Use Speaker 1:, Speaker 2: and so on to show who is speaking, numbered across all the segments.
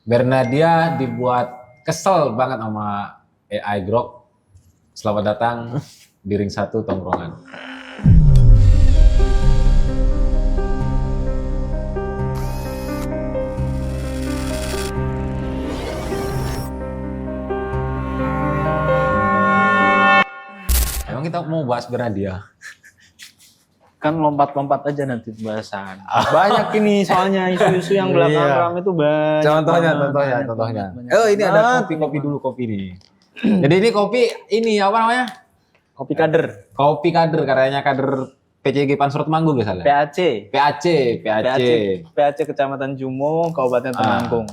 Speaker 1: Bernadia dibuat kesel banget sama AI Grok. Selamat datang di Ring 1 Tongkrongan. Emang kita mau bahas Bernadia?
Speaker 2: Kan lompat-lompat aja nanti bahasan. Banyak ini soalnya isu-isu yang belakang itu banyak.
Speaker 1: Contohnya. Oh, ini ada kopi dulu nih. Jadi ini kopi ini apa namanya?
Speaker 2: Kopi kader.
Speaker 1: Kopi kader, katanya kader PCG Pansor Temanggung ya salah?
Speaker 2: PAC.
Speaker 1: PAC
Speaker 2: Kecamatan Jumo, Kabupaten Temanggung.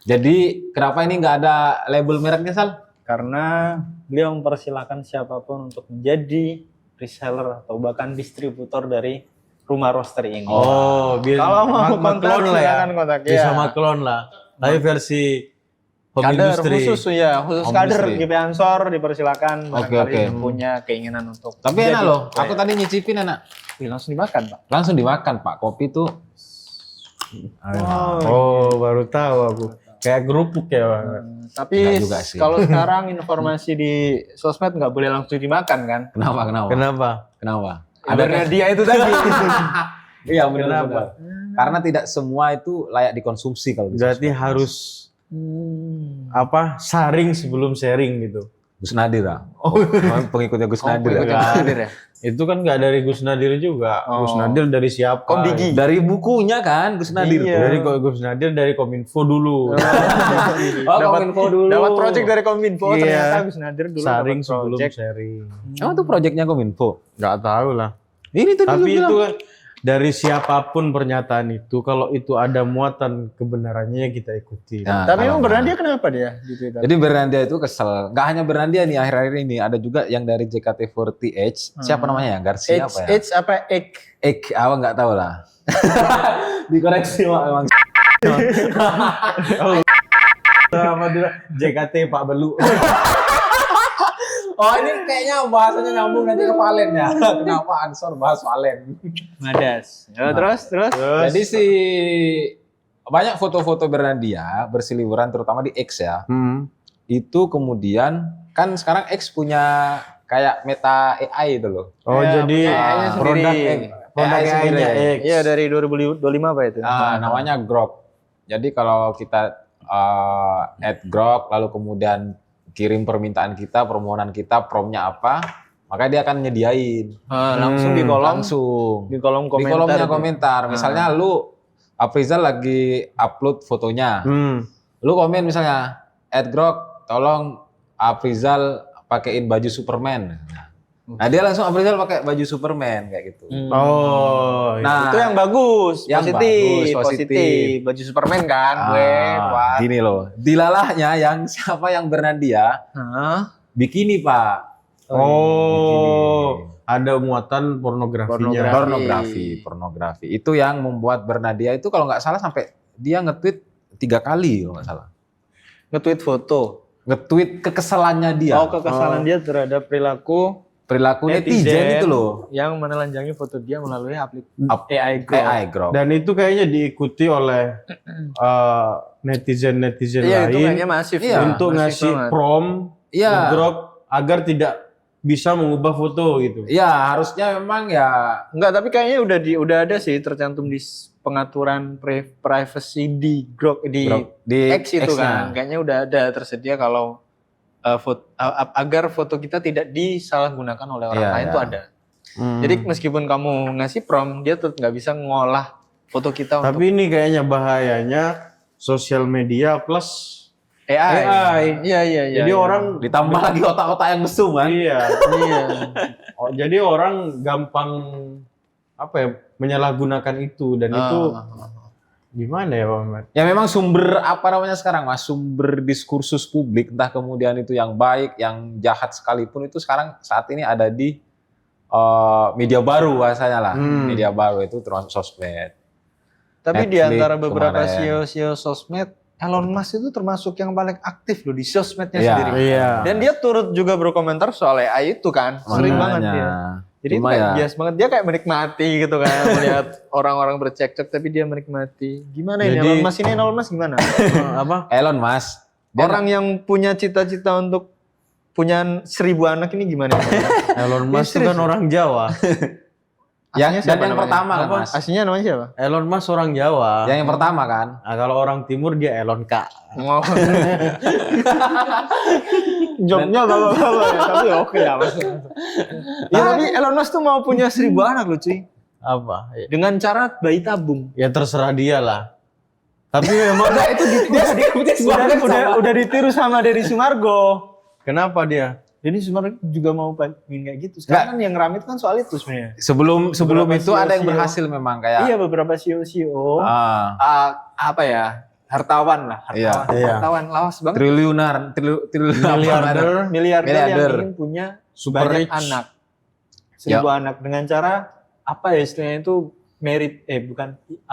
Speaker 1: Jadi kenapa ini nggak ada label mereknya, Sal?
Speaker 2: Karena beliau mempersilahkan siapapun untuk menjadi reseller atau bahkan distributor dari rumah roaster ini.
Speaker 3: Oh, biar
Speaker 2: kalau mau kontak
Speaker 3: lah ya.
Speaker 2: silakan kontak ya.
Speaker 3: Bisa maklon lah. Tapi versi home
Speaker 2: Kader
Speaker 3: industry.
Speaker 2: khusus
Speaker 1: Home
Speaker 2: kader
Speaker 1: industry.
Speaker 2: GP Ansor dipersilakan barangkali
Speaker 1: Oke.
Speaker 2: punya keinginan untuk
Speaker 1: Tapi enak loh, aku tadi nyicipin enak.
Speaker 2: langsung dimakan, Pak.
Speaker 1: Langsung dimakan, Pak. Kopi tuh
Speaker 3: Oh, baru tahu aku. Kayak kerupuk ya, Bang.
Speaker 2: Tapi
Speaker 1: Enggak juga sih.
Speaker 2: kalau sekarang informasi di sosmed nggak boleh langsung dimakan kan?
Speaker 3: Kenapa?
Speaker 2: Ada dia itu tadi.
Speaker 1: Iya, benar. Karena tidak semua itu layak dikonsumsi kalau di
Speaker 3: Berarti
Speaker 1: sosmed.
Speaker 3: harus saring sebelum sharing gitu.
Speaker 1: Gus Nadir ah. Pengikutnya Gus Nadir.
Speaker 2: ya.
Speaker 3: Itu kan nggak dari Gus Nadir juga. Gus Nadir dari siapa?
Speaker 2: Komdigi.
Speaker 1: Dari bukunya kan Gus Nadir
Speaker 2: Iya.
Speaker 1: tuh.
Speaker 3: Dari Gus Nadir dari Kominfo dulu.
Speaker 1: Kominfo dulu.
Speaker 2: Dapat project dari Kominfo,
Speaker 3: Iya.
Speaker 2: ternyata Gus Nadir dulu
Speaker 3: Saring
Speaker 2: dapat
Speaker 3: sebelum
Speaker 2: project.
Speaker 3: sharing.
Speaker 1: Emang tuh proyeknya Kominfo.
Speaker 3: Nggak tahu lah.
Speaker 1: Ini tadi
Speaker 3: Tapi
Speaker 1: lu bilang.
Speaker 3: itu kan dari siapapun pernyataan itu, kalau itu ada muatan kebenarannya ya kita ikuti.
Speaker 1: Nah,
Speaker 2: Tapi
Speaker 1: kalau
Speaker 2: emang Bernadia kenapa dia di Twitter?
Speaker 1: Jadi Bernadia itu kesel. Gak hanya Bernadia nih akhir-akhir ini, ada juga yang dari JKT48. Siapa namanya ya? Garcia apa ya?
Speaker 2: H apa Ek?
Speaker 1: Ek, apa nggak tahu lah. Dikoreksi Mak, emang.
Speaker 3: Sama dia JKT Pak Belu.
Speaker 1: Oh ini kayaknya bahasanya nyambung nanti ke Valen ya. Kenapa Ansor bahas Valen?
Speaker 2: Madas. Ya, terus.
Speaker 1: Jadi si banyak foto-foto Bernadia berseliweran terutama di X ya. Itu kemudian kan sekarang X punya kayak meta AI itu loh.
Speaker 3: Oh
Speaker 2: Ya,
Speaker 3: jadi
Speaker 2: AI-nya
Speaker 3: produk
Speaker 2: sendiri.
Speaker 3: produk
Speaker 1: AI sendiri.
Speaker 3: AI-nya X.
Speaker 2: Iya dari 2025 Pak itu.
Speaker 1: Namanya Grok. Jadi kalau kita add Grok lalu kemudian kirim permintaan kita, permohonan kita, promnya apa, maka dia akan nyediain.
Speaker 2: Langsung di kolom
Speaker 1: Di
Speaker 2: komentar.
Speaker 1: kolomnya
Speaker 2: tuh.
Speaker 1: komentar. Misalnya lu Aprizal lagi upload fotonya. Lu komen misalnya, @grok tolong Aprizal pakein baju Superman. Nah, dia langsung Aprizal pakai baju Superman kayak gitu.
Speaker 3: Oh,
Speaker 1: Nah,
Speaker 2: Itu yang bagus,
Speaker 1: Yang
Speaker 2: positif,
Speaker 1: bagus, positif.
Speaker 2: Baju Superman kan, gue. Wah.
Speaker 1: Gini loh. Dilalahnya yang siapa yang Bernadia bikini, Pak.
Speaker 3: oh, ada muatan pornografinya.
Speaker 1: Pornografi. Itu yang membuat Bernadia itu kalau nggak salah sampai dia nge-tweet 3 kali kalau nggak salah.
Speaker 2: Nge-tweet foto.
Speaker 1: Nge-tweet kekesalannya dia.
Speaker 2: Oh, kekesalan dia terhadap perilaku
Speaker 1: Netizen itu loh.
Speaker 2: yang menelanjangi foto dia melalui
Speaker 1: Ap-
Speaker 2: AI Grok.
Speaker 1: AI Grok.
Speaker 3: Dan itu kayaknya diikuti oleh netizen-netizen
Speaker 2: Iya, itu
Speaker 3: lain
Speaker 2: kayaknya masif.
Speaker 1: Iya.
Speaker 3: untuk
Speaker 2: Masif
Speaker 3: ngasih
Speaker 2: banget.
Speaker 3: prompt
Speaker 1: Iya.
Speaker 3: Grok agar tidak bisa mengubah foto gitu.
Speaker 1: Iya, harusnya memang ya
Speaker 2: Enggak, tapi kayaknya udah ada sih tercantum di pengaturan privacy di Grok di
Speaker 1: di
Speaker 2: X itu
Speaker 1: X-nya.
Speaker 2: kan. Kayaknya udah ada tersedia kalau agar foto kita tidak disalahgunakan oleh orang
Speaker 1: Iya,
Speaker 2: lain
Speaker 1: iya.
Speaker 2: itu ada. Jadi meskipun kamu ngasih prompt, dia tetap nggak bisa ngolah foto kita untuk
Speaker 3: Tapi ini kayaknya bahayanya sosial media plus
Speaker 2: AI. Iya.
Speaker 3: jadi
Speaker 2: iya.
Speaker 3: orang
Speaker 1: Ditambah lagi otak-otak yang mesum kan.
Speaker 3: iya.
Speaker 2: Iya.
Speaker 3: Oh, jadi orang gampang menyalahgunakan itu dan itu gimana ya Pak Ahmad?
Speaker 1: Ya memang sumber apa namanya sekarang Mas, sumber diskursus publik entah kemudian itu yang baik, yang jahat sekalipun itu sekarang saat ini ada di media baru bahasanya lah. Media baru itu termasuk sosmed.
Speaker 2: Tapi di
Speaker 1: Netflix
Speaker 2: antara beberapa
Speaker 1: kemarin.
Speaker 2: CEO sosmed, Elon Musk itu termasuk yang paling aktif loh di sosmednya
Speaker 1: Iya.
Speaker 2: sendiri.
Speaker 3: Iya.
Speaker 2: Dan dia turut juga berkomentar soal AI itu kan. Sering banget
Speaker 1: Makanya.
Speaker 2: dia. Jadi itu
Speaker 1: Cuma
Speaker 2: kayak
Speaker 1: ya-
Speaker 2: bias banget, dia kayak menikmati gitu kan melihat orang-orang bercekcok tapi dia menikmati. Gimana ini
Speaker 3: Jadi-
Speaker 2: Elon Musk gimana?
Speaker 3: Apa?
Speaker 1: Elon Musk. Dia
Speaker 2: Orang yang punya cita-cita untuk punya 1000 anak ini gimana?
Speaker 3: Elon Musk itu
Speaker 2: serius
Speaker 3: kan
Speaker 2: ya?
Speaker 3: orang Jawa.
Speaker 1: yang,
Speaker 2: Aslinya
Speaker 1: dan
Speaker 2: siapa
Speaker 1: yang
Speaker 2: namanya?
Speaker 1: pertama kan,
Speaker 3: Apa?
Speaker 1: Mas.
Speaker 2: Aslinya namanya siapa?
Speaker 3: Elon Musk orang Jawa.
Speaker 1: Yang pertama kan.
Speaker 3: Nah, kalau orang timur dia Elon K.
Speaker 2: Oh. Jobnya bapak-bapak ya, tapi oke ya mas. Ya tapi Elon Musk tuh mau punya 1000 anak loh cuy.
Speaker 3: Apa? Ya,
Speaker 2: Dengan cara bayi tabung.
Speaker 3: ya terserah dia lah. Tapi memang
Speaker 1: Itu
Speaker 2: Udah ditiru sama Deddy Sumargo.
Speaker 3: kenapa dia?
Speaker 2: Deddy Sumargo juga mau pengen kayak gitu. Sekarang kan yang rame itu kan soal itu sebenarnya.
Speaker 1: sebelum
Speaker 2: Beberapa
Speaker 1: itu ada yang
Speaker 2: CEO.
Speaker 1: berhasil memang kayak
Speaker 2: Iya beberapa CEO apa ya, hartawan lah,
Speaker 1: Iya.
Speaker 2: hartawan lawas banget,
Speaker 3: Miliarder,
Speaker 2: miliarder yang
Speaker 1: Miliarder.
Speaker 2: ingin punya
Speaker 3: super
Speaker 2: banyak
Speaker 3: rich.
Speaker 2: anak,
Speaker 1: Ya.
Speaker 2: 1000 anak dengan cara apa ya istilahnya itu bukan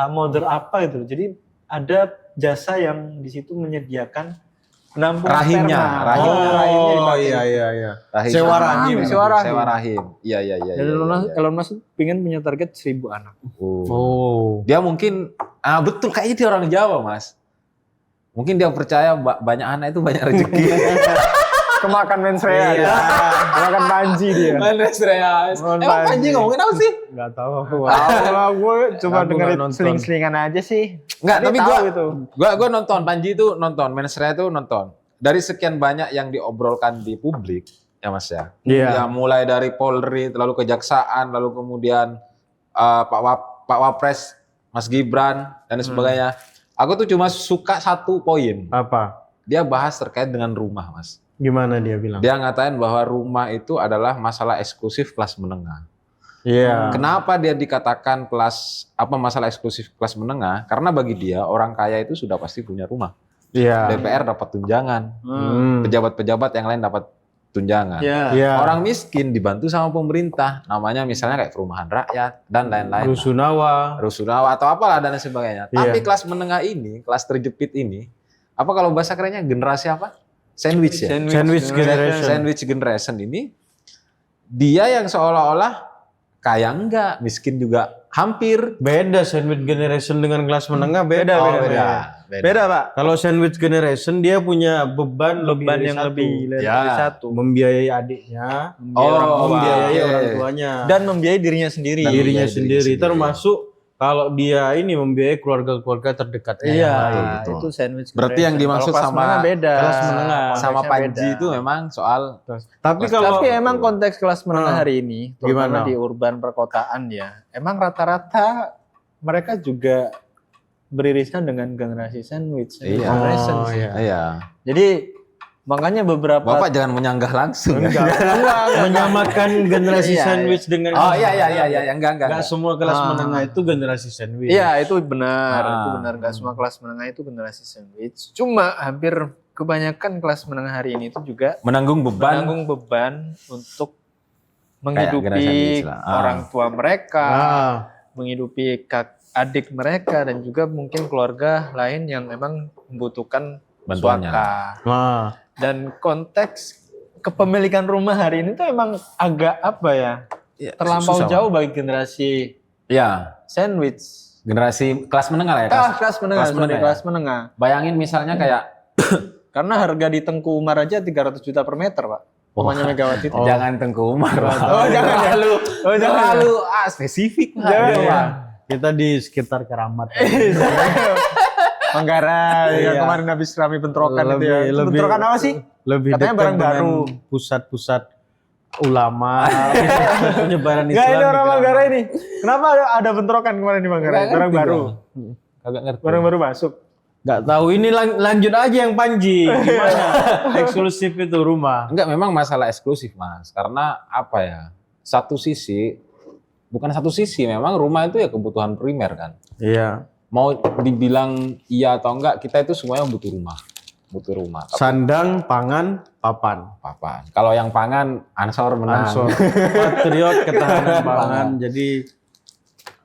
Speaker 2: model apa gitu. Jadi ada jasa yang di situ menyediakan penampung
Speaker 1: Rahimnya,
Speaker 2: sperma.
Speaker 1: rahimnya.
Speaker 2: Rahimnya
Speaker 3: Oh
Speaker 2: dipakai.
Speaker 3: iya.
Speaker 1: rahim.
Speaker 3: Sewa rahim.
Speaker 2: Sewa rahim.
Speaker 1: Sewa rahim. Iya.
Speaker 2: Dan Elon Musk pengen punya target 1000 anak.
Speaker 3: Oh.
Speaker 1: Dia mungkin betul kayaknya dia orang Jawa, Mas. Mungkin dia percaya banyak anak itu banyak rezeki.
Speaker 2: Kemakan mensrea
Speaker 3: Iya.
Speaker 2: dia. Kemakan panji dia.
Speaker 1: Mensreas.
Speaker 2: Mohon
Speaker 1: Emang
Speaker 2: Panji.
Speaker 1: Panji ngomongin apa sih?
Speaker 3: Enggak tahu aku.
Speaker 2: Gue cuma
Speaker 3: Aku
Speaker 2: dengerin
Speaker 3: nggak nonton.
Speaker 2: seling-selingan aja sih.
Speaker 1: Enggak, tapi
Speaker 2: tahu
Speaker 1: gua
Speaker 2: itu.
Speaker 1: gua nonton Panji itu nonton, Mensrea itu nonton. Dari sekian banyak yang diobrolkan di publik, ya Mas ya.
Speaker 3: Iya.
Speaker 1: Ya mulai dari Polri, lalu kejaksaan, lalu kemudian Pak Wapres, Mas Gibran dan sebagainya. Aku tuh cuma suka satu poin.
Speaker 3: Apa?
Speaker 1: Dia bahas terkait dengan rumah, Mas.
Speaker 3: Gimana dia bilang?
Speaker 1: Dia ngatain bahwa rumah itu adalah masalah eksklusif kelas menengah.
Speaker 3: Iya.
Speaker 1: Kenapa dia dikatakan masalah eksklusif kelas menengah? Karena bagi dia orang kaya itu sudah pasti punya rumah.
Speaker 3: Iya.
Speaker 1: DPR dapat tunjangan, pejabat-pejabat yang lain dapat tunjangan.
Speaker 3: Iya.
Speaker 1: Orang miskin dibantu sama pemerintah, namanya misalnya kayak perumahan rakyat dan lain-lain.
Speaker 3: Rusunawa.
Speaker 1: Rusunawa atau apalah dan sebagainya.
Speaker 3: Iya.
Speaker 1: Tapi kelas menengah ini, kelas terjepit ini, apa kalau bahasa kerennya generasi apa? Sandwich ya.
Speaker 3: Sandwich generation.
Speaker 1: Sandwich generation ini dia yang seolah-olah kaya enggak, miskin juga hampir.
Speaker 3: Beda sandwich generation dengan kelas menengah beda.
Speaker 1: Oh,
Speaker 2: beda. Beda Pak.
Speaker 3: Kalau sandwich generation dia punya beban
Speaker 2: Beban
Speaker 3: dari
Speaker 2: yang
Speaker 3: satu.
Speaker 2: lebih dari
Speaker 1: Ya.
Speaker 2: satu.
Speaker 3: Membiayai adiknya, membiayai
Speaker 1: oke.
Speaker 3: orang tuanya,
Speaker 2: Dan membiayai dirinya sendiri.
Speaker 1: Dan
Speaker 3: dirinya
Speaker 1: membiayai
Speaker 3: sendiri.
Speaker 1: dirinya sendiri.
Speaker 3: Termasuk kalau dia ini membiayai keluarga-keluarga terdekatnya.
Speaker 2: Iya,
Speaker 3: yang lain.
Speaker 1: betul.
Speaker 2: itu sandwich.
Speaker 1: Berarti yang
Speaker 2: generation.
Speaker 1: dimaksud
Speaker 2: Kalau kelas
Speaker 1: sama
Speaker 2: menengah beda.
Speaker 3: kelas menengah.
Speaker 1: Sama
Speaker 2: Konteksnya
Speaker 1: Panji
Speaker 2: beda.
Speaker 1: itu memang soal
Speaker 3: Tapi kalau
Speaker 2: Tapi emang konteks kelas menengah hari ini, terutama
Speaker 3: Gimana?
Speaker 2: di urban perkotaan ya, emang rata-rata mereka juga beririsan dengan generasi sandwich.
Speaker 1: Iya.
Speaker 2: generation.
Speaker 3: Oh, iya.
Speaker 1: iya.
Speaker 2: Jadi makanya beberapa
Speaker 1: Bapak jangan menyanggah langsung. ya.
Speaker 3: menyamakan generasi
Speaker 2: Iya,
Speaker 3: sandwich dengan
Speaker 1: Oh iya enggak.
Speaker 3: Nggak semua kelas
Speaker 2: Ah.
Speaker 3: menengah itu generasi sandwich.
Speaker 2: Iya, itu benar.
Speaker 1: Ah.
Speaker 2: Itu benar. Gak semua kelas menengah itu generasi sandwich. Cuma hampir kebanyakan kelas menengah hari ini itu juga
Speaker 1: Menanggung beban.
Speaker 2: menanggung beban untuk
Speaker 1: generasi
Speaker 2: menghidupi
Speaker 1: sandwich lah. Ah.
Speaker 2: orang tua mereka,
Speaker 3: Ah,
Speaker 2: menghidupi adik mereka, dan juga mungkin keluarga lain yang memang membutuhkan
Speaker 1: Bantuannya.
Speaker 2: suaka.
Speaker 3: nah,
Speaker 2: Dan konteks kepemilikan rumah hari ini tuh emang agak apa ya,
Speaker 1: Iya,
Speaker 2: terlampau
Speaker 1: susah,
Speaker 2: jauh
Speaker 1: Bang.
Speaker 2: bagi generasi
Speaker 1: Iya,
Speaker 2: sandwich.
Speaker 1: generasi kelas menengah lah ya.
Speaker 2: Kelas menengah,
Speaker 1: kelas menengah ya.
Speaker 2: kelas menengah.
Speaker 1: Bayangin misalnya kayak
Speaker 2: Karena harga di Tengku Umar aja 300 juta per meter, Pak. Rumahnya Megawati itu.
Speaker 1: jangan Tengku Umar.
Speaker 2: Oh, jangan ya. Oh, jangan.
Speaker 1: Terlalu spesifik.
Speaker 2: Jangan,
Speaker 1: Pak.
Speaker 2: ya.
Speaker 3: kita di sekitar Keramat.
Speaker 2: Manggarai yang
Speaker 3: Iya.
Speaker 2: kemarin habis rame bentrokan itu ya. Itu
Speaker 3: Lebih-
Speaker 2: bentrokan apa sih?
Speaker 3: Lebih
Speaker 2: Katanya
Speaker 3: dekat
Speaker 2: barang
Speaker 3: dengan
Speaker 2: baru.
Speaker 3: pusat-pusat ulama, pusat penyebaran Islam.
Speaker 2: Enggak, ini
Speaker 3: di
Speaker 2: orang
Speaker 3: Keramat.
Speaker 2: Manggarai nih. Kenapa ada bentrokan kemarin di Manggarai?
Speaker 1: Nggak
Speaker 2: Barang
Speaker 1: ngerti
Speaker 2: baru.
Speaker 1: gua. Kagak ngerti.
Speaker 2: Barang baru masuk.
Speaker 3: Nggak tahu, ini lanjut aja yang Panji. Gimana? Eksklusif itu rumah.
Speaker 1: Enggak, memang masalah eksklusif, Mas. Karena apa ya? Bukan satu sisi, memang rumah itu ya kebutuhan primer kan.
Speaker 3: Iya.
Speaker 1: Mau dibilang iya atau enggak, kita itu semuanya butuh rumah. Butuh rumah. Tapi
Speaker 3: Sandang, pangan, papan.
Speaker 1: apa? Kalau yang pangan, Ansor menang.
Speaker 3: Ansor. Patriot, ketahanan pangan. Jadi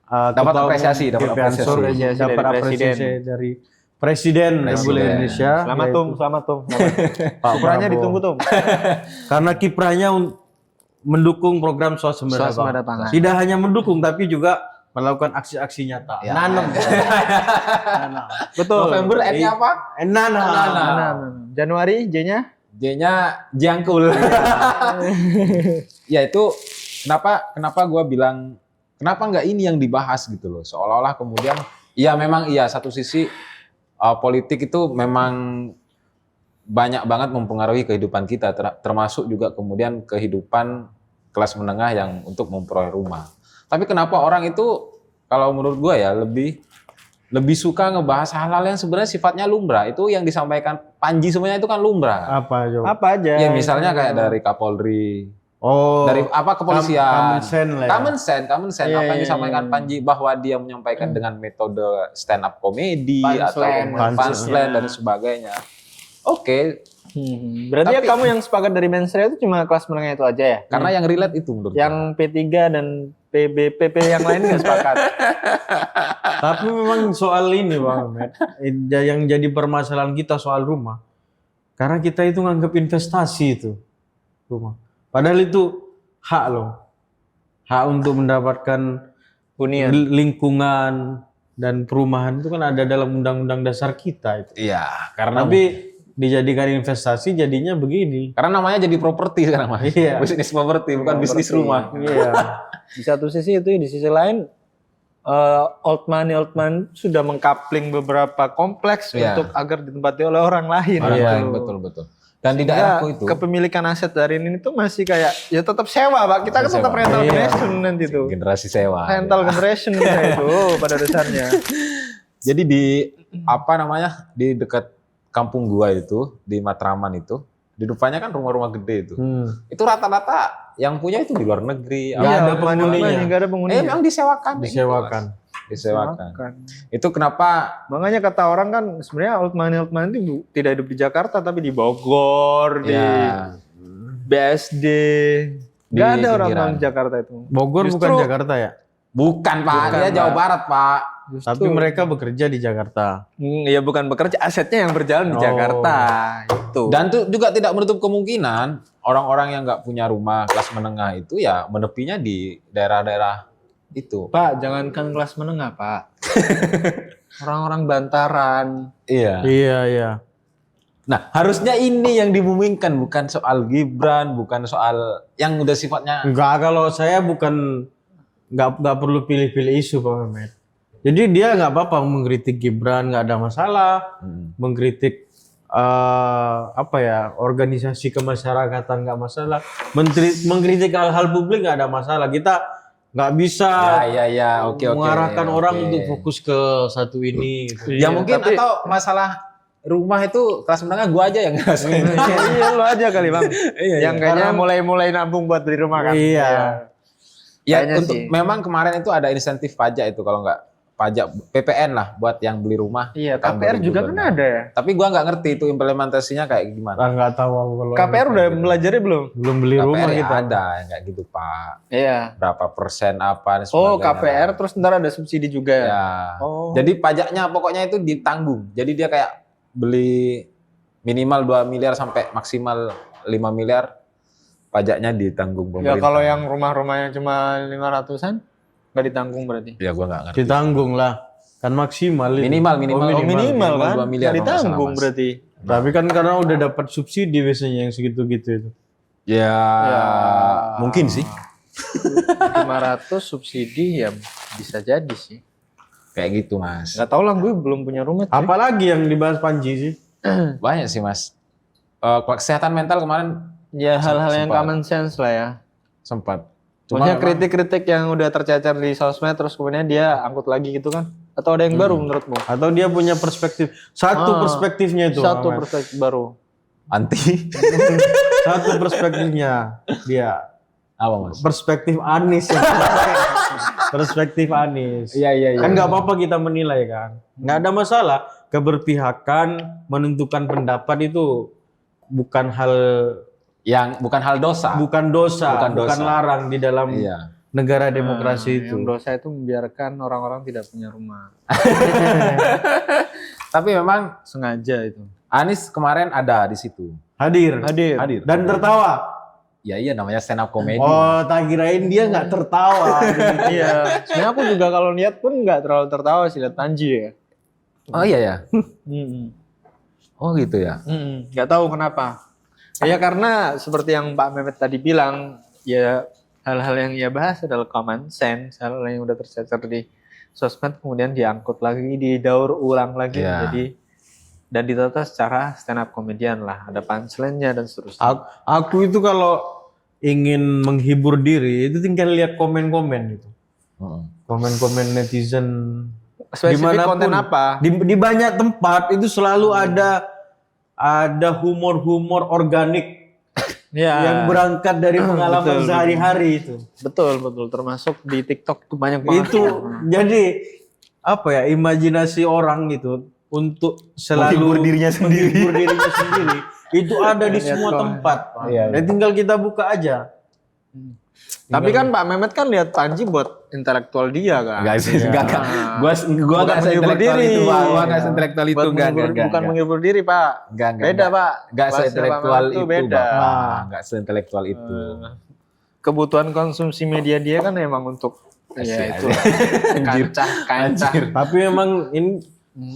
Speaker 1: Dapat
Speaker 3: Ketua Umum
Speaker 1: apresiasi, dapat
Speaker 3: GP
Speaker 1: apresiasi.
Speaker 3: Ansor
Speaker 2: Apresiasi
Speaker 3: dapat
Speaker 2: dari
Speaker 3: apresiasi dari Presiden Republik Indonesia.
Speaker 2: Selamat
Speaker 3: yaitu
Speaker 2: Tum, selamat Tum.
Speaker 3: Pak
Speaker 2: Ukurannya
Speaker 3: Prabowo.
Speaker 2: ditunggu Tum.
Speaker 3: Karena kiprahnya mendukung program swasembada
Speaker 2: Swasembada
Speaker 3: pangan.
Speaker 2: pangan.
Speaker 3: Tidak hanya mendukung tapi juga melakukan aksi-aksi nyata.
Speaker 1: Ya.
Speaker 3: Nanam.
Speaker 2: Betul.
Speaker 1: November N-nya apa?
Speaker 3: Nanam.
Speaker 2: Nanam. Januari J-nya?
Speaker 1: J-nya jangkul. Ya itu kenapa gua bilang kenapa nggak ini yang dibahas gitu loh. Seolah-olah kemudian iya memang iya satu sisi politik itu memang banyak banget mempengaruhi kehidupan kita termasuk juga kemudian kehidupan kelas menengah yang untuk memperoleh rumah. Tapi kenapa orang itu kalau menurut gua ya lebih suka ngebahas hal-hal yang sebenarnya sifatnya lumrah. Itu yang disampaikan Panji semuanya itu kan lumrah.
Speaker 3: Apa coba?
Speaker 2: Apa aja?
Speaker 1: Ya misalnya kayak dari Kapolri,
Speaker 3: Oh.
Speaker 1: dari apa kepolisian,
Speaker 3: Common sense lah ya.
Speaker 1: common sense.
Speaker 2: Iya,
Speaker 1: Apa yang
Speaker 2: iya,
Speaker 1: disampaikan
Speaker 2: iya.
Speaker 1: Panji bahwa dia menyampaikan dengan metode stand up comedy atau
Speaker 2: Punchline.
Speaker 1: punchline dan sebagainya. Oke,
Speaker 2: Berarti ya
Speaker 1: Tapi-
Speaker 2: kamu yang sepakat dari mensreah itu cuma kelas menengah itu aja ya?
Speaker 1: karena yang relate itu menurut
Speaker 2: Yang P3 dan PBPP yang lain nggak sepakat.
Speaker 3: Tapi memang soal ini Bang Ahmed, yang jadi permasalahan kita soal rumah. Karena kita itu nganggap investasi itu rumah. Padahal itu hak loh. Hak untuk mendapatkan
Speaker 2: Hunian.
Speaker 3: lingkungan dan perumahan itu kan ada dalam undang-undang dasar kita itu.
Speaker 1: Iya, karena
Speaker 3: Tapi dijadikan investasi jadinya begini.
Speaker 1: karena namanya jadi properti sekarang Mas.
Speaker 3: Iya.
Speaker 1: Bisnis properti bukan bisnis rumah.
Speaker 2: Iya. Di satu sisi itu, di sisi lain old money sudah mengkapling beberapa kompleks
Speaker 1: Iya.
Speaker 2: untuk agar ditempati oleh orang lain.
Speaker 1: Orang
Speaker 2: gitu.
Speaker 1: lain, betul. Dan di
Speaker 2: Sehingga
Speaker 1: daerahku itu
Speaker 2: kepemilikan aset dari ini tuh masih kayak ya tetap sewa, Pak. Kita kan
Speaker 1: Sewa.
Speaker 2: tetap rental
Speaker 3: Iya.
Speaker 2: generation nanti tuh.
Speaker 1: generasi sewa.
Speaker 2: Rental generation kita itu pada dasarnya.
Speaker 1: Jadi di apa namanya di dekat kampung gua itu di Matraman itu di depannya kan rumah-rumah gede itu. Itu rata-rata yang punya itu di luar negeri.
Speaker 3: Nggak ada
Speaker 2: rumah-
Speaker 3: penghuninya.
Speaker 2: rumahnya, nggak ada penghuninya.
Speaker 1: Memang disewakan.
Speaker 3: Disewakan.
Speaker 1: Disewakan. Itu kenapa
Speaker 2: Makanya kata orang kan sebenarnya old money itu tidak hidup di Jakarta tapi di Bogor, di
Speaker 1: ya
Speaker 2: BSD.
Speaker 1: Di
Speaker 2: Gak ada orang
Speaker 1: pinggiran.
Speaker 2: di Jakarta itu.
Speaker 3: Bogor
Speaker 2: Justru-
Speaker 3: bukan Jakarta ya?
Speaker 1: bukan Pak,
Speaker 2: Bukan,
Speaker 1: dia
Speaker 2: Pak.
Speaker 1: Jawa Barat, Pak.
Speaker 3: Tapi mereka bekerja di Jakarta.
Speaker 2: Iya bukan bekerja, asetnya yang berjalan di
Speaker 3: Oh.
Speaker 2: Jakarta. Itu.
Speaker 1: Dan itu juga tidak menutup kemungkinan orang-orang yang nggak punya rumah kelas menengah itu ya menepinya di daerah-daerah itu.
Speaker 2: Pak, jangankan kelas menengah, Pak. Orang-orang bantaran.
Speaker 1: Iya.
Speaker 3: Iya.
Speaker 1: Nah, harusnya ini yang dimumingkan, bukan soal Gibran, bukan soal yang udah sifatnya
Speaker 3: Enggak, kalau saya bukan nggak perlu pilih-pilih isu Pak Mehmet. Jadi dia nggak apa-apa mengkritik Gibran, nggak ada masalah. Mengkritik apa ya organisasi kemasyarakatan nggak masalah. Mengkritik hal-hal publik nggak ada masalah. Kita nggak bisa
Speaker 1: ya, oke.
Speaker 3: mengarahkan
Speaker 1: oke.
Speaker 3: orang untuk fokus ke satu ini. Gitu.
Speaker 1: Ya mungkin
Speaker 2: tapi-
Speaker 1: atau masalah rumah itu kelas menengah gua aja yang ngerasain.
Speaker 2: Iya, lo aja kali, Bang.
Speaker 1: Iya,
Speaker 2: Yang kayaknya mulai nabung buat beli rumah kan.
Speaker 3: Iya.
Speaker 1: Ya
Speaker 2: Kayaknya
Speaker 1: untuk
Speaker 2: sih.
Speaker 1: memang kemarin itu ada insentif pajak itu kalau nggak pajak PPN lah buat yang beli rumah.
Speaker 2: Iya,
Speaker 1: tahun
Speaker 2: KPR juga
Speaker 1: 2022.
Speaker 2: kan ada ya.
Speaker 1: Tapi gua nggak ngerti itu implementasinya kayak gimana.
Speaker 3: Nggak tahu aku kalau
Speaker 2: KPR udah belajarnya belum?
Speaker 3: belum beli rumah
Speaker 1: KPR ya
Speaker 3: kita.
Speaker 1: ada nggak gitu Pak.
Speaker 2: Iya.
Speaker 1: Berapa persen apa dan
Speaker 2: Oh,
Speaker 1: sebagainya.
Speaker 2: KPR terus ntar ada subsidi juga ya.
Speaker 1: Ya.
Speaker 2: Oh.
Speaker 1: Jadi pajaknya pokoknya itu ditanggung. Jadi dia kayak beli minimal 2 miliar sampai maksimal 5 miliar pajaknya ditanggung
Speaker 2: Ya
Speaker 1: pemerintah.
Speaker 2: kalau yang rumah-rumahnya cuma 500-an nggak ditanggung berarti.
Speaker 1: ya gua nggak ngerti.
Speaker 3: Ditanggung lah. Kan maksimal itu.
Speaker 1: Minimal
Speaker 2: Oh, minimal kan?
Speaker 1: 2 miliar
Speaker 2: Nggak
Speaker 1: kalau nggak salah,
Speaker 2: ditanggung
Speaker 1: Mas.
Speaker 2: berarti.
Speaker 3: Tapi kan karena udah dapat subsidi biasanya yang segitu-gitu itu.
Speaker 1: Ya,
Speaker 2: Ya.
Speaker 1: mungkin sih
Speaker 2: 500 subsidi ya bisa jadi sih.
Speaker 1: kayak gitu Mas.
Speaker 2: Nggak tahu lah, gue belum punya rumah. cuy.
Speaker 3: Apalagi yang dibahas Panji sih?
Speaker 1: Banyak sih Mas. Kesehatan mental kemarin
Speaker 2: Ya hal-hal yang
Speaker 1: sempat.
Speaker 2: common sense lah ya.
Speaker 1: sempat.
Speaker 2: Maksudnya
Speaker 1: memang-
Speaker 2: kritik-kritik yang udah tercecer di sosmed terus kemudian dia angkut lagi gitu kan? Atau ada yang baru menurutmu?
Speaker 3: Atau dia punya perspektif. Satu perspektifnya itu.
Speaker 2: Satu
Speaker 3: Ahmad.
Speaker 2: perspektif baru.
Speaker 1: anti
Speaker 3: Satu perspektifnya dia.
Speaker 1: apa Mas?
Speaker 3: Perspektif Anies. Ya. Perspektif Anies.
Speaker 1: Iya.
Speaker 3: Kan nggak apa-apa kita menilai kan. Nggak ada masalah. Keberpihakan menentukan pendapat itu bukan hal
Speaker 1: Yang bukan hal dosa.
Speaker 3: bukan dosa,
Speaker 1: Bukan
Speaker 3: bukan
Speaker 1: dosa.
Speaker 3: larang di dalam
Speaker 1: Iya.
Speaker 3: negara demokrasi itu.
Speaker 2: Yang dosa itu membiarkan orang-orang tidak punya rumah.
Speaker 1: Tapi memang
Speaker 2: Sengaja itu.
Speaker 1: Anies kemarin ada di situ.
Speaker 3: Hadir.
Speaker 2: Hadir.
Speaker 1: Hadir.
Speaker 3: Dan tertawa.
Speaker 1: iya namanya stand up comedy.
Speaker 3: Oh, tak kirain dia nggak tertawa.
Speaker 2: Iya. Sebenarnya aku juga kalau lihat pun nggak terlalu tertawa sih lihat Panji ya.
Speaker 1: Oh iya ya.
Speaker 2: Mm-mm.
Speaker 1: Oh gitu ya.
Speaker 2: Nggak tahu kenapa. Ya karena seperti yang Pak Mehmet tadi bilang, ya hal-hal yang ia bahas adalah common sense, hal-hal yang udah tercecer di sosmed kemudian diangkut lagi, didaur ulang lagi
Speaker 1: Iya.
Speaker 2: menjadi dan ditata secara stand up comedian lah, ada punchline-nya dan seterusnya.
Speaker 3: Aku itu kalau ingin menghibur diri itu tinggal lihat komen-komen gitu. Komen-komen netizen
Speaker 2: Spesifik
Speaker 3: dimanapun.
Speaker 2: konten apa?
Speaker 3: Di banyak tempat itu selalu ada humor-humor organik
Speaker 2: Ya.
Speaker 3: yang berangkat dari pengalaman
Speaker 2: Betul,
Speaker 3: sehari-hari itu.
Speaker 2: Betul, termasuk di TikTok tuh banyak banget.
Speaker 3: Itu jadi apa ya, imajinasi orang gitu untuk selalu
Speaker 2: Menghibur dirinya sendiri.
Speaker 3: itu ada di
Speaker 2: Lihat
Speaker 3: semua
Speaker 2: komen.
Speaker 3: tempat.
Speaker 1: Iya,
Speaker 3: Dan tinggal kita buka aja.
Speaker 2: Tapi kan Pak Mehmet kan lihat Panji buat intelektual dia kan.
Speaker 1: Enggak sih, enggak. Gua
Speaker 2: Bukan
Speaker 1: enggak
Speaker 2: menghibur
Speaker 1: seintelektual
Speaker 2: diri.
Speaker 1: itu, Pak. Gua enggak
Speaker 2: Iya.
Speaker 1: seintelektual itu,
Speaker 2: Buat
Speaker 1: enggak.
Speaker 2: bukan menghibur diri, Pak.
Speaker 1: Enggak.
Speaker 2: Beda, Pak.
Speaker 1: Enggak
Speaker 2: Bahasa
Speaker 1: seintelektual
Speaker 2: Pak Mehmet
Speaker 1: itu,
Speaker 2: tuh beda.
Speaker 1: Bapak. Enggak seintelektual itu.
Speaker 2: Kebutuhan konsumsi media dia kan emang untuk
Speaker 1: Asik,
Speaker 2: ya itu
Speaker 1: Anjir.
Speaker 2: kancah.
Speaker 3: Tapi memang ini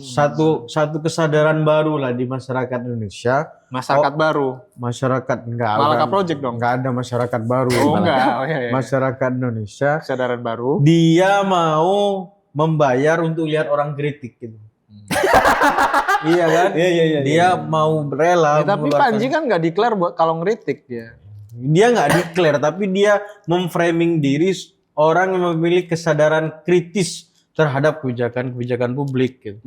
Speaker 3: satu kesadaran baru lah di masyarakat Indonesia.
Speaker 2: Masyarakat baru.
Speaker 3: Masyarakat
Speaker 2: Malaka Project dong.
Speaker 3: enggak ada masyarakat baru.
Speaker 2: Oh enggak, oh iya.
Speaker 3: Masyarakat Indonesia
Speaker 2: Kesadaran baru.
Speaker 3: dia mau membayar untuk lihat orang kritik gitu. Iya kan?
Speaker 2: Iya.
Speaker 3: Dia mau rela.
Speaker 2: Ya, tapi
Speaker 3: mengeluarkan-
Speaker 2: Panji kan nggak declare buat kalau ngeritik dia.
Speaker 3: dia nggak declare, tapi dia memframing diri orang yang memiliki kesadaran kritis terhadap kebijakan publik gitu.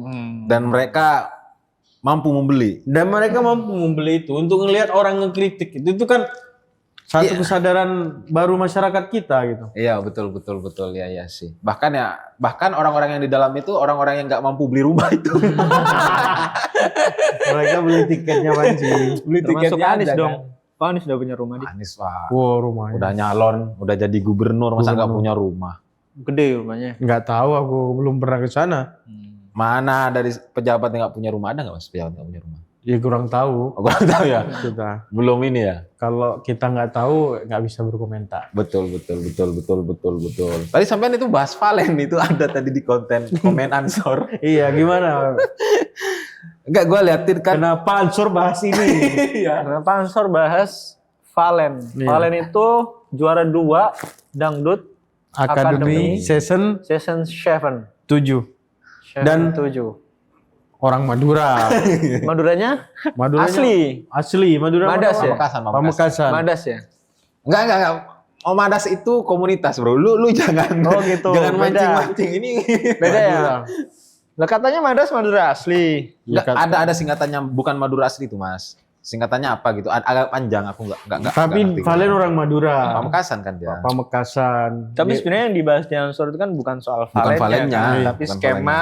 Speaker 1: Dan mereka mampu membeli.
Speaker 3: Dan mereka mampu membeli itu untuk ngelihat orang ngekritik itu kan satu kesadaran baru masyarakat kita gitu.
Speaker 1: Iya, betul ya sih. Bahkan orang-orang yang di dalam itu orang-orang yang nggak mampu beli rumah itu.
Speaker 3: Mereka beli tiketnya Panji.
Speaker 1: Beli
Speaker 2: Termasuk Anies
Speaker 1: aja,
Speaker 2: dong.
Speaker 1: kan.
Speaker 2: Pak Anies udah punya rumah di
Speaker 1: Anies, Pak.
Speaker 3: Wow, rumahnya.
Speaker 1: Udah nyalon, udah jadi gubernur, masa nggak punya rumah?
Speaker 2: gede rumahnya.
Speaker 3: Nggak tahu, aku belum pernah ke sana.
Speaker 1: Mana dari pejabat yang nggak punya rumah, ada nggak Mas pejabat nggak punya rumah?
Speaker 3: Ya kurang tahu
Speaker 1: Oh, gua nggak tahu ya.
Speaker 3: kita.
Speaker 1: Belum ini ya.
Speaker 3: Kalau kita nggak tahu nggak bisa berkomentar.
Speaker 1: Betul. Tadi sampean itu bahas Valen itu ada tadi di komen ansor.
Speaker 3: Iya, gimana?
Speaker 1: Enggak, gue liatin kan.
Speaker 3: Kenapa Ansor bahas ini?
Speaker 2: Kenapa Ansor bahas Valen?
Speaker 3: Iya.
Speaker 2: Valen itu juara 2 dangdut
Speaker 3: Akademi
Speaker 2: Academy.
Speaker 3: Season
Speaker 2: season 7.
Speaker 3: 7. Dan
Speaker 2: 7.
Speaker 3: orang Madura.
Speaker 2: Maduranya
Speaker 3: Maduranya
Speaker 2: asli.
Speaker 3: Madura.
Speaker 2: Madas ya?
Speaker 3: Pamekasan.
Speaker 2: Madas ya?
Speaker 1: Enggak. Madas itu komunitas, Bro. Lu jangan.
Speaker 2: Oh, gitu.
Speaker 1: Jangan
Speaker 2: Beda.
Speaker 1: mancing-mancing ini.
Speaker 2: Beda ya?
Speaker 3: Madura.
Speaker 2: Lah katanya Madas Madura asli.
Speaker 3: Ya,
Speaker 1: Enggak, ada singkatannya, bukan Madura asli itu, Mas. Singkatannya apa gitu? Agak panjang, aku enggak.
Speaker 3: Tapi
Speaker 1: ngerti.
Speaker 3: Valen orang Madura.
Speaker 1: Pamekasan kan dia.
Speaker 3: Pamekasan.
Speaker 2: Tapi sebenarnya yang dibahas di Ansor itu kan bukan soal
Speaker 1: Bukan
Speaker 2: Valennya,
Speaker 1: Valennya,
Speaker 2: kan?
Speaker 1: iya,
Speaker 2: tapi
Speaker 1: bukan
Speaker 2: skema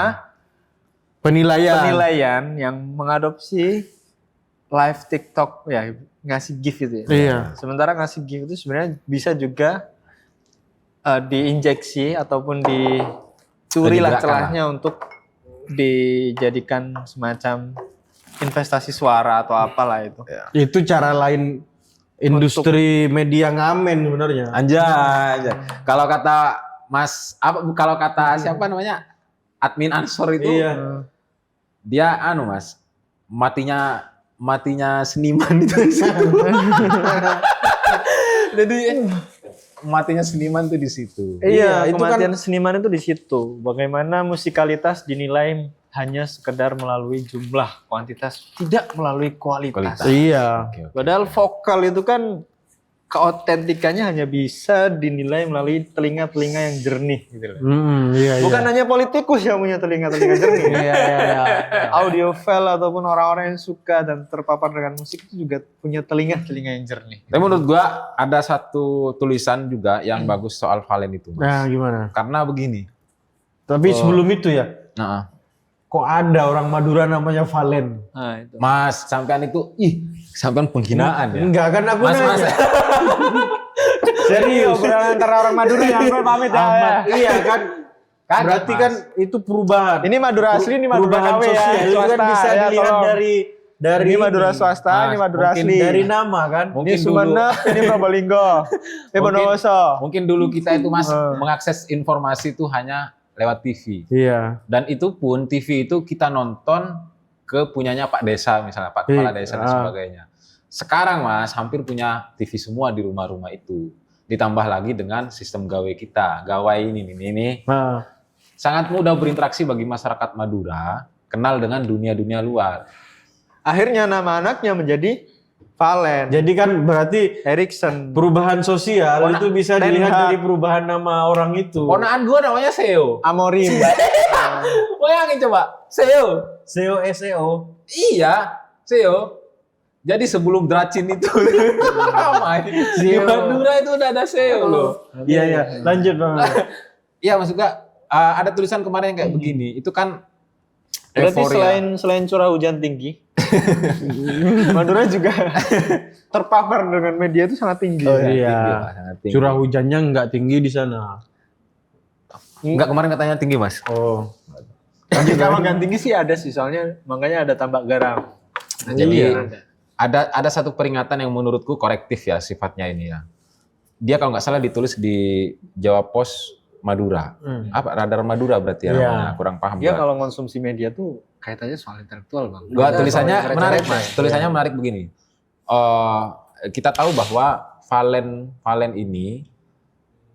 Speaker 3: penilaian.
Speaker 2: yang mengadopsi live TikTok ya ngasih gift itu ya.
Speaker 3: Iya.
Speaker 2: Sementara ngasih gift itu sebenarnya bisa juga diinjeksi ataupun dicuri lah
Speaker 1: Digerakkan
Speaker 2: celahnya untuk dijadikan semacam investasi suara atau apalah itu.
Speaker 3: Itu cara lain industri media ngamen sebenarnya.
Speaker 1: Anjay. Kalau kata kalau kata siapa namanya? Admin Ansor itu
Speaker 3: Iya.
Speaker 1: dia Mas, matinya seniman itu. Jadi matinya seniman tuh di situ.
Speaker 2: Iya,
Speaker 3: itu kan-
Speaker 2: kematian seniman itu di situ. Bagaimana musikalitas dinilai hanya sekedar melalui jumlah, kuantitas, tidak melalui kualitas.
Speaker 3: Iya.
Speaker 1: Oke.
Speaker 2: Padahal vokal itu kan keautentikannya hanya bisa dinilai melalui telinga-telinga yang jernih gitu loh.
Speaker 3: Iya.
Speaker 2: Bukan hanya politikus yang punya telinga-telinga jernih.
Speaker 3: Iya.
Speaker 2: Audiofile ataupun orang-orang yang suka dan terpapar dengan musik itu juga punya telinga-telinga yang jernih.
Speaker 1: Tapi menurut gua ada satu tulisan juga yang bagus soal Valen itu, Mas.
Speaker 3: Nah, gimana?
Speaker 1: Karena begini.
Speaker 3: Tapi sebelum itu ya,
Speaker 1: Nah,
Speaker 3: kok ada orang Madura namanya Valen?
Speaker 2: Nah, itu.
Speaker 1: Mas, sampean itu sampean penghinaan ya.
Speaker 3: Enggak kan aku
Speaker 1: Mas,
Speaker 3: nanya.
Speaker 1: Mas.
Speaker 3: Serius.
Speaker 2: Obrolan antara orang Madura yang pamit ya.
Speaker 3: Ahmad, iya kan?
Speaker 1: Kaget,
Speaker 3: Berarti
Speaker 1: Mas.
Speaker 3: kan itu perubahan.
Speaker 2: Ini Madura asli, ini Madura
Speaker 3: Perubahan
Speaker 2: KW ya.
Speaker 3: sosial. Itu kan
Speaker 2: Swasta,
Speaker 3: bisa
Speaker 2: ya,
Speaker 3: dilihat
Speaker 2: tolong.
Speaker 3: dari
Speaker 2: Ini Madura swasta, ini Madura
Speaker 3: mungkin
Speaker 2: asli.
Speaker 3: dari nama kan.
Speaker 2: Ini
Speaker 1: Mungkin dulu,
Speaker 2: Sumenep, ini Probolinggo. Ini Bondowoso.
Speaker 1: mungkin dulu kita itu Mas mengakses informasi itu hanya lewat TV.
Speaker 3: Iya.
Speaker 1: Dan itu pun TV itu kita nonton ke punyanya Pak Desa misalnya, Pak Kepala Desa dan sebagainya. Sekarang Mas hampir punya TV semua di rumah-rumah itu. Ditambah lagi dengan sistem gawe kita, gawai ini.
Speaker 3: Nah,
Speaker 1: Sangat mudah berinteraksi bagi masyarakat Madura, kenal dengan dunia-dunia luar.
Speaker 2: Akhirnya nama anaknya menjadi Valen,
Speaker 3: jadi kan berarti
Speaker 2: Erikson.
Speaker 3: perubahan sosial itu bisa
Speaker 2: Ten
Speaker 3: dilihat
Speaker 2: Hag.
Speaker 3: dari perubahan nama orang itu.
Speaker 1: Ponaan gua namanya Seo.
Speaker 2: Amorim.
Speaker 1: Bayangin coba, Seo.
Speaker 3: SEO SEO.
Speaker 1: Iya, Seo. Jadi sebelum Dracin itu ramai. Di Madura itu udah ada Seo loh.
Speaker 3: Iya. Lanjut Bang.
Speaker 1: Iya, maksudnya ada tulisan kemarin yang kayak begini. Itu kan
Speaker 2: Berarti
Speaker 1: euforia.
Speaker 2: selain curah hujan tinggi, Madura juga terpapar dengan media itu sangat tinggi.
Speaker 3: Oh,
Speaker 1: Tinggi
Speaker 3: iya.
Speaker 1: lah, sangat tinggi.
Speaker 3: Curah hujannya nggak tinggi di sana.
Speaker 1: Enggak, kemarin katanya tinggi, Mas.
Speaker 3: Oh.
Speaker 2: Tapi kalau nggak tinggi sih ada sih, soalnya makanya ada tambak garam.
Speaker 1: Nah, jadi
Speaker 2: Iya.
Speaker 1: ada satu peringatan yang menurutku korektif ya sifatnya ini ya. Dia kalau nggak salah ditulis di Jawa Pos Madura. Apa radar Madura berarti ya
Speaker 3: Iya.
Speaker 1: namanya. Kurang paham.
Speaker 2: Dia
Speaker 1: gua.
Speaker 2: kalau konsumsi media tuh kaitannya soal intelektual, Bang.
Speaker 1: Gua tulisannya
Speaker 2: Soal
Speaker 1: menarik,
Speaker 2: receh-receh.
Speaker 1: Mas. Tulisannya menarik begini. Kita tahu bahwa Valen ini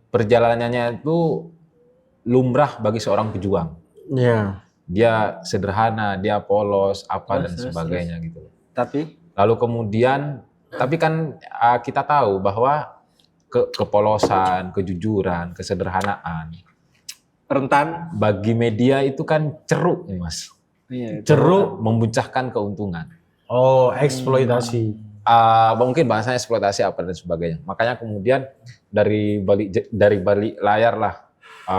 Speaker 1: perjalanannya itu lumrah bagi seorang pejuang.
Speaker 3: Iya.
Speaker 1: Dia sederhana, dia polos, apa dan sebagainya gitu.
Speaker 2: Tapi
Speaker 1: Lalu kemudian, tapi kan kita tahu bahwa kepolosan, kejujuran, kesederhanaan
Speaker 2: rentan.
Speaker 1: bagi media itu kan ceruk nih Mas.
Speaker 2: Iya.
Speaker 3: Ceruk.
Speaker 1: Membuncahkan keuntungan.
Speaker 3: Oh, eksploitasi.
Speaker 1: Mungkin bahasanya eksploitasi apa dan sebagainya. Makanya kemudian dari balik layar lah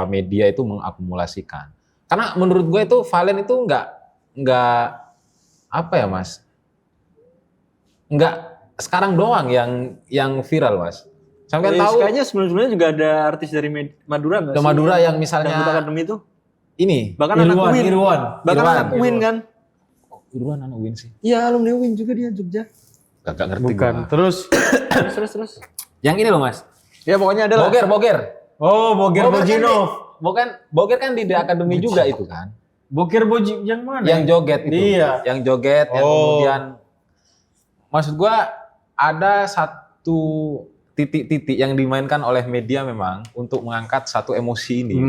Speaker 1: media itu mengakumulasikan. Karena menurut gue itu Valen itu nggak apa ya Mas? Nggak sekarang doang yang viral Mas. Sampai tahu
Speaker 2: Kayaknya sebelumnya juga ada artis dari Madura nggak
Speaker 1: ke
Speaker 2: sih?
Speaker 1: Madura yang
Speaker 2: Dangdut
Speaker 1: misalnya
Speaker 2: Academy itu.
Speaker 1: ini
Speaker 2: Bahkan anak Win.
Speaker 3: Irwan.
Speaker 2: Bahkan
Speaker 1: Irwan.
Speaker 2: anak Win kan.
Speaker 1: Irwan anak Win sih.
Speaker 2: Iya, alumni Win juga dia Jogja.
Speaker 1: Gak ngerti
Speaker 3: Bukan.
Speaker 1: gua.
Speaker 3: Terus
Speaker 2: Terus.
Speaker 1: Yang ini loh Mas.
Speaker 2: Ya pokoknya ada lah.
Speaker 1: Boger.
Speaker 3: oh, Boger Bojinov.
Speaker 1: Boger kan di The Academy juga itu kan.
Speaker 3: Boger Boji yang mana?
Speaker 1: Yang joget itu.
Speaker 3: Iya.
Speaker 1: Yang joget yang
Speaker 3: Oh.
Speaker 1: kemudian maksud gua ada satu titik-titik yang dimainkan oleh media memang untuk mengangkat satu emosi ini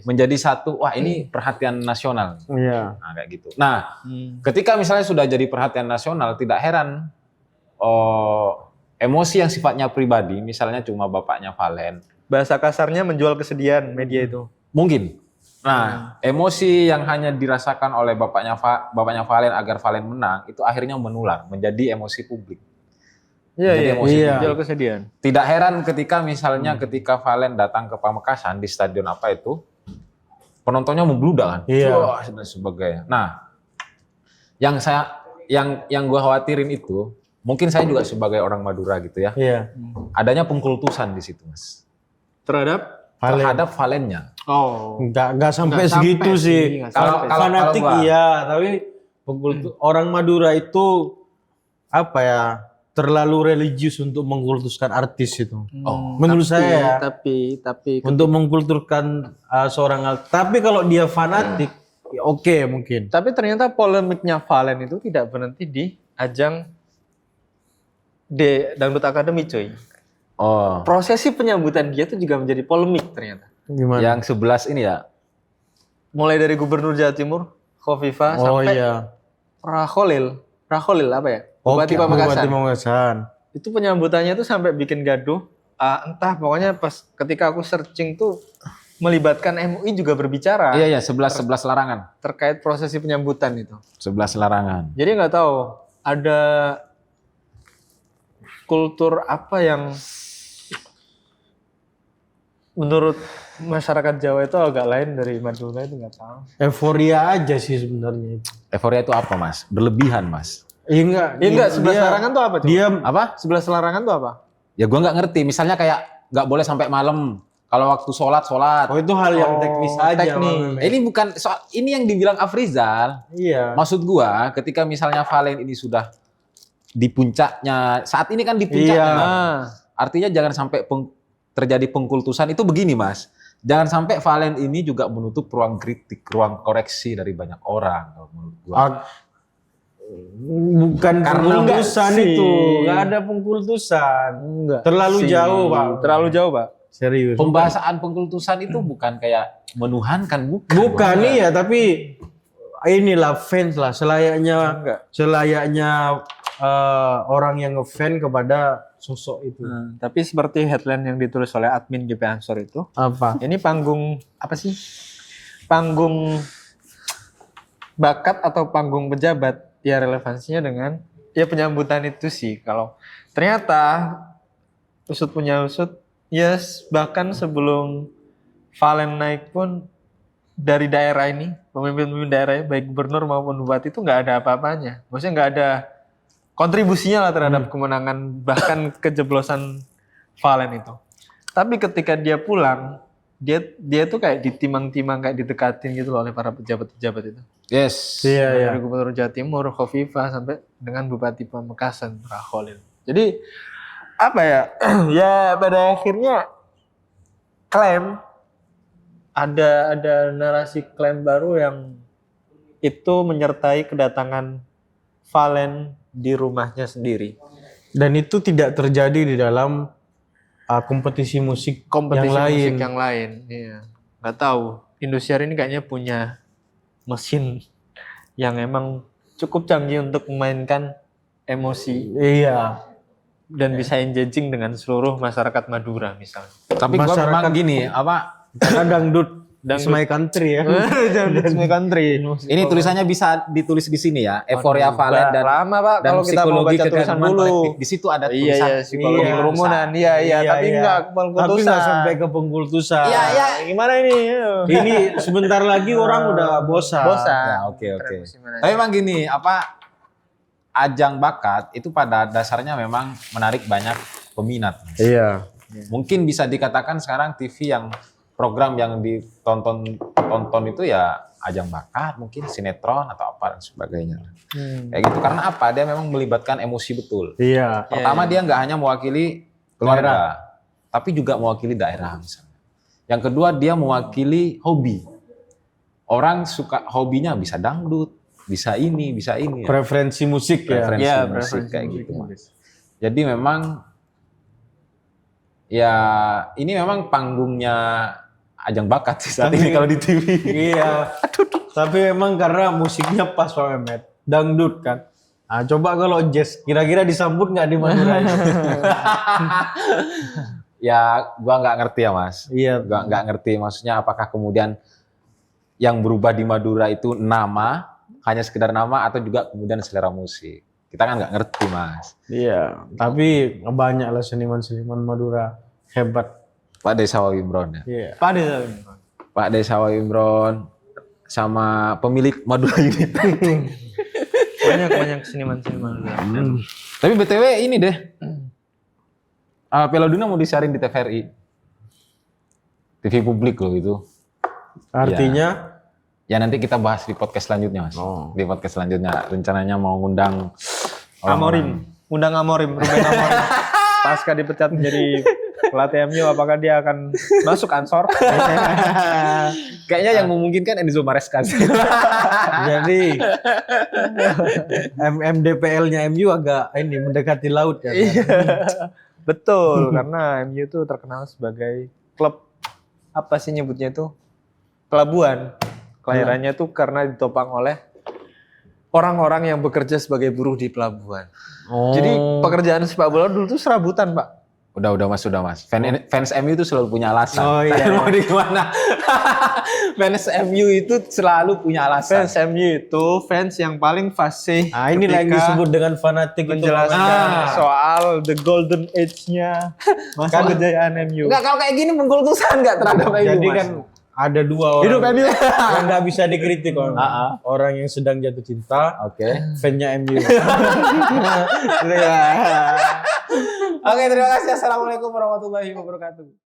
Speaker 1: menjadi satu wah ini perhatian nasional.
Speaker 3: Iya.
Speaker 1: Nah, kayak gitu. Nah, ketika misalnya sudah jadi perhatian nasional tidak heran emosi yang sifatnya pribadi misalnya cuma bapaknya Valen
Speaker 2: Bahasa kasarnya menjual kesedihan media itu.
Speaker 1: mungkin. Nah, emosi yang hanya dirasakan oleh bapaknya Valen agar Valen menang itu akhirnya menular menjadi emosi publik.
Speaker 2: Iya.
Speaker 3: Iya.
Speaker 2: Menjual kesedihan.
Speaker 1: Tidak heran ketika misalnya ketika Valen datang ke Pamekasan di stadion apa itu penontonnya membludak kan.
Speaker 3: Iya.
Speaker 1: Wah, dan sebagainya. Nah, yang gua khawatirin itu mungkin saya juga sebagai orang Madura gitu ya.
Speaker 3: Iya.
Speaker 1: Adanya pengkultusan di situ, Mas. Terhadap Valennya.
Speaker 2: Oh.
Speaker 3: Enggak sampai
Speaker 2: Nggak
Speaker 3: segitu
Speaker 2: sampai
Speaker 3: sih.
Speaker 2: sih, nggak sampai.
Speaker 1: Kalau
Speaker 3: Fanatik
Speaker 1: gua-
Speaker 3: iya, tapi orang Madura itu apa ya? Terlalu religius untuk mengkultuskan artis itu.
Speaker 1: Oh,
Speaker 3: Menurut saya ya,
Speaker 2: Tapi
Speaker 3: untuk mengkulturkan seorang artis. Tapi kalau dia fanatik, ya oke mungkin.
Speaker 2: Tapi ternyata polemiknya Valen itu tidak berhenti di ajang Dangdut Academy, coy.
Speaker 1: Oh,
Speaker 2: Prosesi penyambutan dia itu juga menjadi polemik ternyata.
Speaker 3: Gimana?
Speaker 1: yang 11 ini ya.
Speaker 2: Mulai dari Gubernur Jawa Timur, Khofifah,
Speaker 3: Oh
Speaker 2: sampai
Speaker 3: iya.
Speaker 2: Raholil apa ya? Bupati Pamekasan.
Speaker 3: Bupati Pamekasan.
Speaker 2: Itu penyambutannya tuh sampai bikin gaduh. Entah pokoknya pas ketika aku searching tuh melibatkan MUI juga berbicara
Speaker 1: Iya 11 larangan.
Speaker 2: terkait prosesi penyambutan itu.
Speaker 1: 11 larangan.
Speaker 2: Jadi nggak tahu ada kultur apa yang menurut masyarakat Jawa itu agak lain dari Madura itu nggak tahu.
Speaker 3: Euforia aja sih sebenarnya.
Speaker 1: Euforia itu apa, Mas? Berlebihan, Mas.
Speaker 3: Iya enggak.
Speaker 2: Ya enggak, 11 larangan tuh apa coba?
Speaker 3: Dia
Speaker 1: Apa?
Speaker 2: 11 larangan tuh apa?
Speaker 1: Ya gua nggak ngerti. Misalnya kayak nggak boleh sampai malam. Kalau waktu sholat.
Speaker 3: Oh itu hal yang teknis aja.
Speaker 2: teknis.
Speaker 3: Bang Mehmet.
Speaker 1: Ini bukan soal ini yang dibilang Afrizal.
Speaker 3: Iya.
Speaker 1: Maksud gua ketika misalnya Valen ini sudah di puncaknya, saat ini kan di puncaknya.
Speaker 3: Iya.
Speaker 2: Nah,
Speaker 1: Artinya jangan sampai terjadi pengkultusan itu begini Mas. Jangan sampai Valen ini juga menutup ruang kritik, ruang koreksi dari banyak orang kalau menurut gua.
Speaker 3: Bukan
Speaker 1: Karena
Speaker 3: pengkultusan
Speaker 2: enggak sih.
Speaker 3: itu, nggak ada pengkultusan.
Speaker 2: enggak.
Speaker 3: Terlalu
Speaker 2: sih.
Speaker 3: jauh, Pak.
Speaker 2: Terlalu jauh, Pak.
Speaker 3: Serius.
Speaker 1: Pembahasan pengkultusan itu bukan kayak menuhankan, bukan.
Speaker 3: Bukan iya, tapi inilah fans lah
Speaker 2: Enggak.
Speaker 3: selayaknya orang yang ngefans kepada sosok itu.
Speaker 2: Tapi seperti headline yang ditulis oleh admin GP Ansor itu,
Speaker 3: Apa?
Speaker 2: ini panggung apa sih? Panggung bakat atau panggung pejabat? Ya relevansinya dengan ya penyambutan itu sih. Kalau ternyata usut punya usut, yes, bahkan sebelum Valen naik pun dari daerah ini, pemimpin-pemimpin daerah baik gubernur maupun bupati itu nggak ada apa-apanya. Maksudnya nggak ada kontribusinya lah terhadap kemenangan bahkan kejeblosan Valen itu. Tapi ketika dia pulang, dia tuh kayak ditimang-timang, kayak didekatin gitu loh oleh para pejabat-pejabat itu.
Speaker 1: Yes.
Speaker 3: Iya,
Speaker 2: Dari Gubernur Jawa Timur Khofifah sampai dengan Bupati Pamekasan Rakholil. Jadi apa ya? Ya pada akhirnya klaim ada narasi klaim baru yang itu menyertai kedatangan Valen di rumahnya sendiri.
Speaker 3: Dan itu tidak terjadi di dalam kompetisi musik
Speaker 2: Kompetisi
Speaker 3: yang lain.
Speaker 2: musik yang lain. Iya. Nggak tahu. Indosiar ini kayaknya punya mesin yang emang cukup canggih untuk memainkan emosi
Speaker 3: Iya.
Speaker 2: dan bisa engaging dengan seluruh masyarakat Madura misalnya.
Speaker 1: Tapi gua
Speaker 3: Masyarakat-
Speaker 1: memang gini, apa
Speaker 3: Karena dangdut,
Speaker 2: Dangdut.
Speaker 3: is my country ya.
Speaker 2: Jangan country.
Speaker 1: ini tulisannya bisa ditulis di sini ya, euforia Valen dan
Speaker 2: lama Pak
Speaker 1: dan
Speaker 2: kalau kita mau
Speaker 1: psikologi
Speaker 2: baca tulisan
Speaker 1: kegagaman
Speaker 2: dulu.
Speaker 1: kolektif. Di situ ada
Speaker 2: Iya
Speaker 1: tulisan.
Speaker 2: iya psikologi
Speaker 3: Iya.
Speaker 2: kerumunan. Iya iya tapi enggak
Speaker 3: Tapi
Speaker 2: pengkultusan.
Speaker 3: nggak sampai ke pengkultusan.
Speaker 2: Iya iya gimana ini?
Speaker 3: Ini sebentar lagi orang udah bosan.
Speaker 2: Bosan.
Speaker 1: Ya, oke. Tapi memang gini, apa ajang bakat itu pada dasarnya memang menarik banyak peminat.
Speaker 3: Iya.
Speaker 1: Mungkin bisa dikatakan sekarang TV yang program yang ditonton itu ya ajang bakat, mungkin sinetron atau apa dan sebagainya. Kayak gitu karena apa? Dia memang melibatkan emosi betul.
Speaker 3: Iya.
Speaker 1: Pertama dia nggak hanya mewakili keluarga, tapi juga mewakili daerah misalnya. Yang kedua dia mewakili hobi. Orang suka hobinya bisa dangdut, bisa ini, bisa ini. Ya.
Speaker 3: Preferensi musik ya.
Speaker 1: Preferensi
Speaker 2: Iya,
Speaker 1: musik
Speaker 2: preferensi
Speaker 1: kayak
Speaker 2: musik.
Speaker 1: gitu, Mas. Jadi memang ya ini memang panggungnya ajang bakat sih saat ini kalau di TV.
Speaker 3: Iya. Tapi memang karena musiknya pas Pak Mehmet. Dangdut kan. Nah, coba kalau jazz, kira-kira disambut nggak di Madura ini?
Speaker 1: Ya, gua nggak ngerti ya Mas.
Speaker 3: Iya.
Speaker 1: Gua nggak ngerti maksudnya apakah kemudian yang berubah di Madura itu nama, hanya sekedar nama atau juga kemudian selera musik. Kita kan nggak ngerti Mas.
Speaker 3: Iya. Tapi banyak lah seniman-seniman Madura hebat.
Speaker 1: Pak Desawa Imron ya.
Speaker 3: Iya.
Speaker 2: Pada
Speaker 1: Pak Desawa Imron sama pemilik Madura ini.
Speaker 2: banyak seniman-seniman.
Speaker 1: Tapi BTW ini deh. Piala Dunia mau disiarin di TVRI. TV publik loh itu.
Speaker 3: Artinya
Speaker 1: Ya nanti kita bahas di podcast selanjutnya Mas.
Speaker 3: Oh.
Speaker 1: Di podcast selanjutnya rencananya mau ngundang
Speaker 2: Amorim, undang Amorim, Ruben Amorim. Pasca dipecat menjadi pelatih MU, apakah dia akan masuk Ansor?
Speaker 1: kayaknya yang memungkinkan Enzo Maresca.
Speaker 3: jadi MDPL-nya MU agak ini mendekati laut ya.
Speaker 2: Betul, karena MU itu terkenal sebagai klub apa sih nyebutnya itu? Pelabuhan. Kelahirannya tuh karena ditopang oleh orang-orang yang bekerja sebagai buruh di pelabuhan.
Speaker 3: Oh.
Speaker 2: Jadi pekerjaan sepak bola dulu tuh serabutan, Pak.
Speaker 1: Udah Mas. Fans MU itu selalu punya alasan.
Speaker 3: Oh, iya.
Speaker 1: Mau di mana? Fans MU itu selalu punya alasan.
Speaker 2: Fans MU itu fans yang paling fasih.
Speaker 3: Nah, inilah yang
Speaker 2: ketika
Speaker 3: disebut dengan fanatik itu.
Speaker 2: menjelaskan soal the golden age-nya masa kejayaan MU.
Speaker 1: Enggak, kalau kayak gini pengkultusan enggak terhadap MU.
Speaker 3: Jadi
Speaker 1: Mas.
Speaker 3: kan ada dua orang
Speaker 2: Hidup MU.
Speaker 3: yang nggak bisa dikritik orang. Orang yang sedang jatuh cinta,
Speaker 1: Oke.
Speaker 3: fan-nya MU.
Speaker 1: Oke, terima kasih. Assalamualaikum warahmatullahi wabarakatuh.